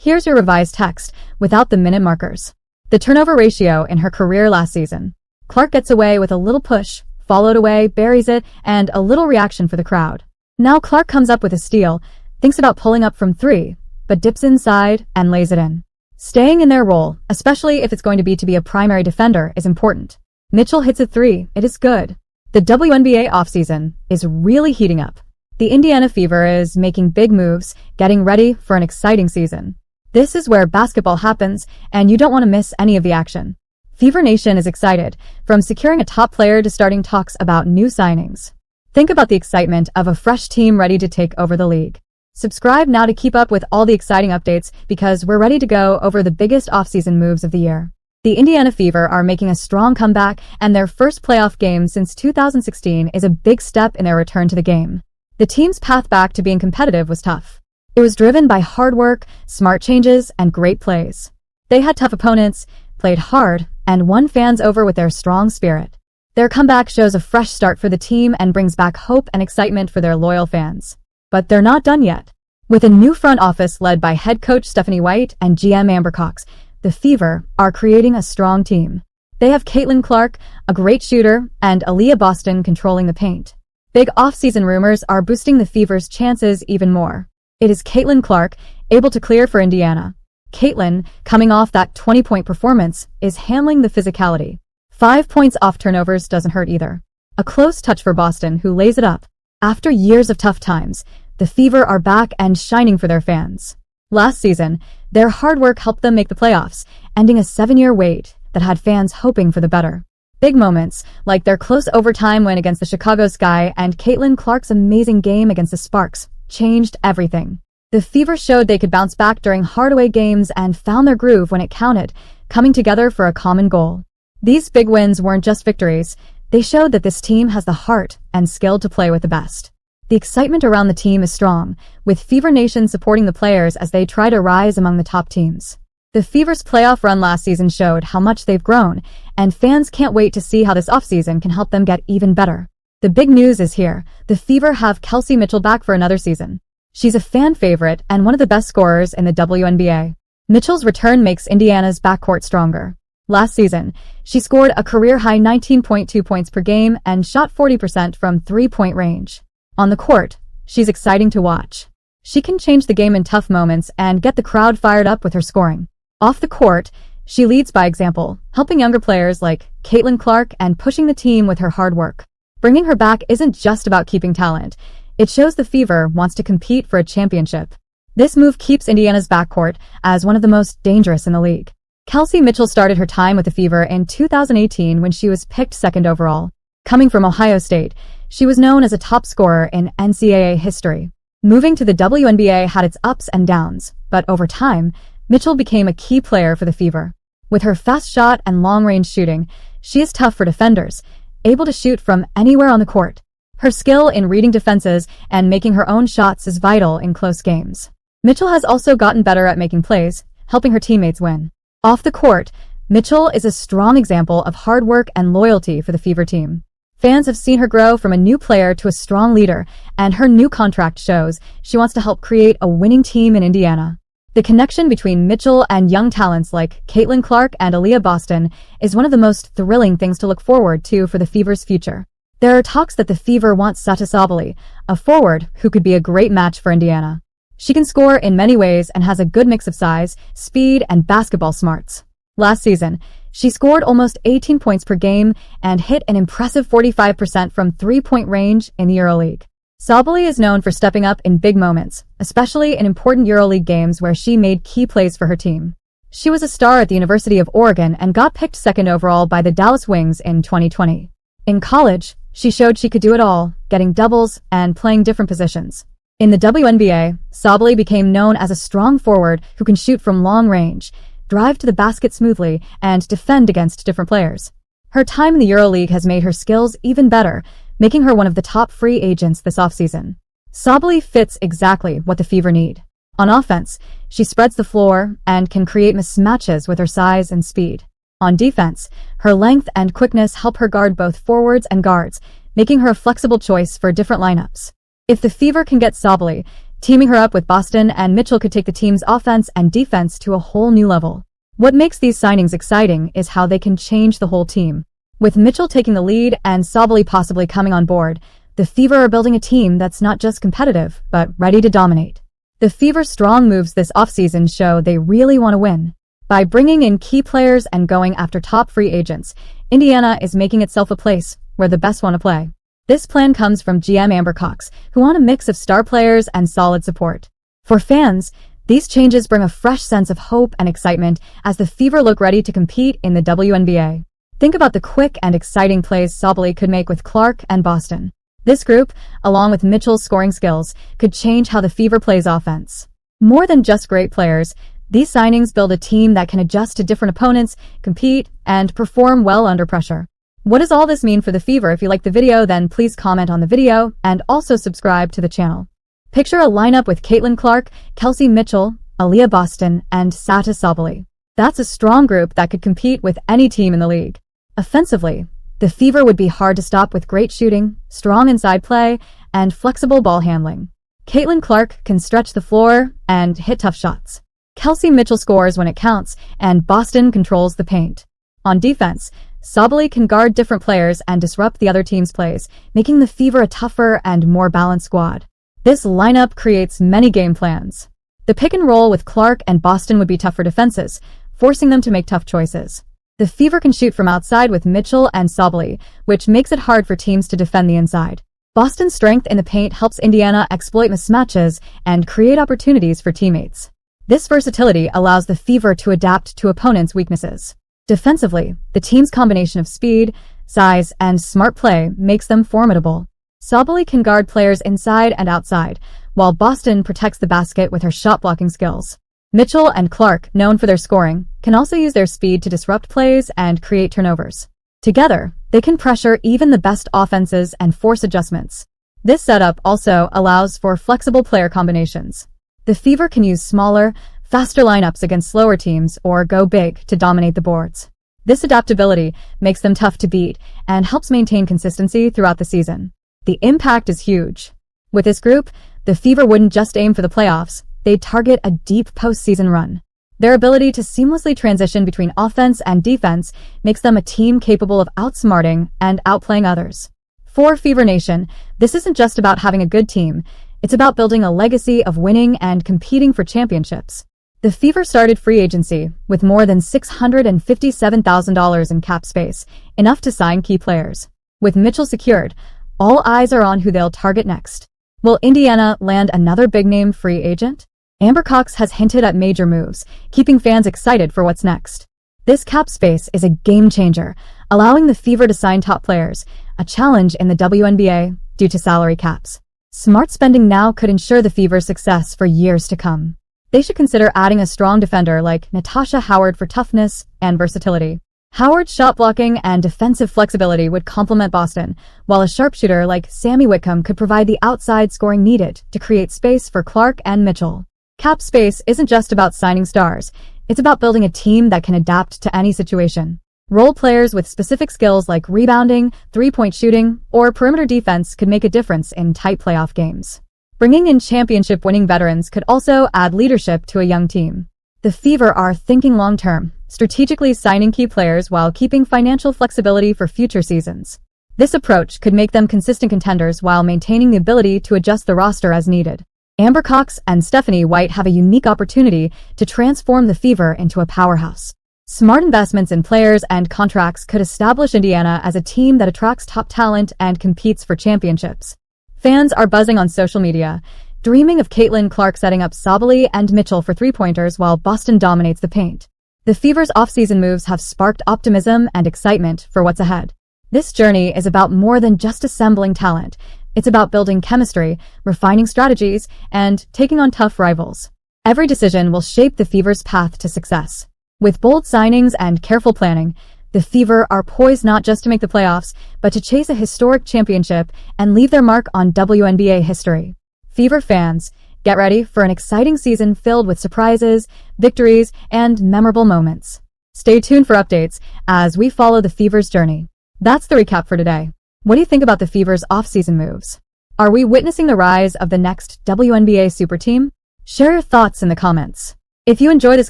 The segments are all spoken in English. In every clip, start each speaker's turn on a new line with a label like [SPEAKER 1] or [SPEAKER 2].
[SPEAKER 1] Here's your revised text, without the minute markers. The turnover ratio in her career last season. Clark gets away with a little push, followed away, buries it, and a little reaction for the crowd. Now Clark comes up with a steal, thinks about pulling up from 3, but dips inside and lays it in. Staying in their role, especially if it's going to be a primary defender, is important. Mitchell hits a 3, it is good. The WNBA offseason is really heating up. The Indiana Fever is making big moves, getting ready for an exciting season. This is where basketball happens, and you don't want to miss any of the action. Fever Nation is excited, from securing a top player to starting talks about new signings. Think about the excitement of a fresh team ready to take over the league. Subscribe now to keep up with all the exciting updates because we're ready to go over the biggest offseason moves of the year. The Indiana Fever are making a strong comeback, and their first playoff game since 2016 is a big step in their return to the game. The team's path back to being competitive was tough. It was driven by hard work, smart changes, and great plays. They had tough opponents, played hard, and won fans over with their strong spirit. Their comeback shows a fresh start for the team and brings back hope and excitement for their loyal fans. But they're not done yet. With a new front office led by head coach Stephanie White and GM Amber Cox, the Fever are creating a strong team. They have Caitlin Clark, a great shooter, and Aaliyah Boston controlling the paint. Big off-season rumors are boosting the Fever's chances even more. It is Caitlin Clark, able to clear for Indiana. Caitlin, coming off that 20-point performance, is handling the physicality. 5 points off turnovers doesn't hurt either. A close touch for Boston, who lays it up. After years of tough times, the Fever are back and shining for their fans. Last season, their hard work helped them make the playoffs, ending a 7-year wait that had fans hoping for the better. Big moments, like their close overtime win against the Chicago Sky and Caitlin Clark's amazing game against the Sparks, changed everything. The Fever showed they could bounce back during hard away games and found their groove when it counted, coming together for a common goal. These big wins weren't just victories, they showed that this team has the heart and skill to play with the best. The excitement around the team is strong, with Fever Nation supporting the players as they try to rise among the top teams. The Fever's playoff run last season showed how much they've grown, and fans can't wait to see how this offseason can help them get even better. The big news is here. The Fever have Kelsey Mitchell back for another season. She's a fan favorite and one of the best scorers in the WNBA. Mitchell's return makes Indiana's backcourt stronger. Last season, she scored a career-high 19.2 points per game and shot 40% from three-point range. On the court, she's exciting to watch. She can change the game in tough moments and get the crowd fired up with her scoring. Off the court, she leads by example, helping younger players like Caitlin Clark and pushing the team with her hard work. Bringing her back isn't just about keeping talent. It shows the Fever wants to compete for a championship. This move keeps Indiana's backcourt as one of the most dangerous in the league. Kelsey Mitchell started her time with the Fever in 2018 when she was picked second overall. Coming from Ohio State, she was known as a top scorer in NCAA history. Moving to the WNBA had its ups and downs, but over time, Mitchell became a key player for the Fever. With her fast shot and long-range shooting, she is tough for defenders, able to shoot from anywhere on the court. Her skill in reading defenses and making her own shots is vital in close games. Mitchell has also gotten better at making plays, helping her teammates win. Off the court, Mitchell is a strong example of hard work and loyalty for the Fever team. Fans have seen her grow from a new player to a strong leader, and her new contract shows she wants to help create a winning team in Indiana. The connection between Mitchell and young talents like Caitlin Clark and Aaliyah Boston is one of the most thrilling things to look forward to for the Fever's future. There are talks that the Fever wants Sata Sabally, a forward who could be a great match for Indiana. She can score in many ways and has a good mix of size, speed, and basketball smarts. Last season, she scored almost 18 points per game and hit an impressive 45% from three-point range in the EuroLeague. Sabally is known for stepping up in big moments, especially in important EuroLeague games where she made key plays for her team. She was a star at the University of Oregon and got picked second overall by the Dallas Wings in 2020. In college, she showed she could do it all, getting doubles and playing different positions. In the WNBA, Sabally became known as a strong forward who can shoot from long range, drive to the basket smoothly, and defend against different players. Her time in the EuroLeague has made her skills even better, making her one of the top free agents this offseason. Sabally fits exactly what the Fever need. On offense, she spreads the floor and can create mismatches with her size and speed. On defense, her length and quickness help her guard both forwards and guards, making her a flexible choice for different lineups. If the Fever can get Sabally, Teaming her up with Boston and Mitchell could take the team's offense and defense to a whole new level. What makes these signings exciting is how they can change the whole team. With Mitchell taking the lead and Sabally possibly coming on board, the Fever are building a team that's not just competitive, but ready to dominate. The Fever's strong moves this offseason show they really want to win. By bringing in key players and going after top free agents, Indiana is making itself a place where the best want to play. This plan comes from GM Amber Cox, who want a mix of star players and solid support. For fans, these changes bring a fresh sense of hope and excitement as the Fever look ready to compete in the WNBA. Think about the quick and exciting plays Sabally could make with Clark and Boston. This group, along with Mitchell's scoring skills, could change how the Fever plays offense. More than just great players, these signings build a team that can adjust to different opponents, compete, and perform well under pressure. What does all this mean for the Fever? If you like the video, then please comment on the video and also subscribe to the channel. Picture a lineup with Caitlin Clark, Kelsey Mitchell, Aaliyah Boston, and Sata Sabally. That's a strong group that could compete with any team in the league. Offensively, the Fever would be hard to stop with great shooting, strong inside play, and flexible ball handling. Caitlin Clark can stretch the floor and hit tough shots. Kelsey Mitchell scores when it counts, and Boston controls the paint. On defense, Sabally can guard different players and disrupt the other team's plays, making the Fever a tougher and more balanced squad. This lineup creates many game plans. The pick and roll with Clark and Boston would be tough for defenses, forcing them to make tough choices. The Fever can shoot from outside with Mitchell and Sabally, which makes it hard for teams to defend the inside. Boston's strength in the paint helps Indiana exploit mismatches and create opportunities for teammates. This versatility allows the Fever to adapt to opponents' weaknesses. Defensively, the team's combination of speed, size, and smart play makes them formidable. Sabally can guard players inside and outside, while Boston protects the basket with her shot-blocking skills. Mitchell and Clark, known for their scoring, can also use their speed to disrupt plays and create turnovers. Together, they can pressure even the best offenses and force adjustments. This setup also allows for flexible player combinations. The Fever can use smaller, faster lineups against slower teams or go big to dominate the boards. This adaptability makes them tough to beat and helps maintain consistency throughout the season. The impact is huge. With this group, the Fever wouldn't just aim for the playoffs, they'd target a deep postseason run. Their ability to seamlessly transition between offense and defense makes them a team capable of outsmarting and outplaying others. For Fever Nation, this isn't just about having a good team, it's about building a legacy of winning and competing for championships. The Fever started free agency with more than $657,000 in cap space, enough to sign key players. With Mitchell secured, all eyes are on who they'll target next. Will Indiana land another big-name free agent? Amber Cox has hinted at major moves, keeping fans excited for what's next. This cap space is a game-changer, allowing the Fever to sign top players, a challenge in the WNBA due to salary caps. Smart spending now could ensure the Fever's success for years to come. They should consider adding a strong defender like Natasha Howard for toughness and versatility. Howard's shot blocking and defensive flexibility would complement Boston, while a sharpshooter like Sammy Whitcomb could provide the outside scoring needed to create space for Clark and Mitchell. Cap space isn't just about signing stars, it's about building a team that can adapt to any situation. Role players with specific skills like rebounding, three-point shooting, or perimeter defense could make a difference in tight playoff games. Bringing in championship-winning veterans could also add leadership to a young team. The Fever are thinking long-term, strategically signing key players while keeping financial flexibility for future seasons. This approach could make them consistent contenders while maintaining the ability to adjust the roster as needed. Amber Cox and Stephanie White have a unique opportunity to transform the Fever into a powerhouse. Smart investments in players and contracts could establish Indiana as a team that attracts top talent and competes for championships. Fans are buzzing on social media, dreaming of Caitlin Clark setting up Sabally and Mitchell for three-pointers while Boston dominates the paint. The Fever's off-season moves have sparked optimism and excitement for what's ahead. This journey is about more than just assembling talent. It's about building chemistry, refining strategies, and taking on tough rivals. Every decision will shape the Fever's path to success. With bold signings and careful planning, the Fever are poised not just to make the playoffs, but to chase a historic championship and leave their mark on WNBA history. Fever fans, get ready for an exciting season filled with surprises, victories, and memorable moments. Stay tuned for updates as we follow the Fever's journey. That's the recap for today. What do you think about the Fever's off-season moves? Are we witnessing the rise of the next WNBA super team? Share your thoughts in the comments. If you enjoy this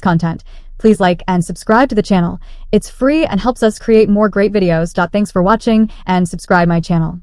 [SPEAKER 1] content, please like and subscribe to the channel. It's free and helps us create more great videos. Thanks for watching and subscribe my channel.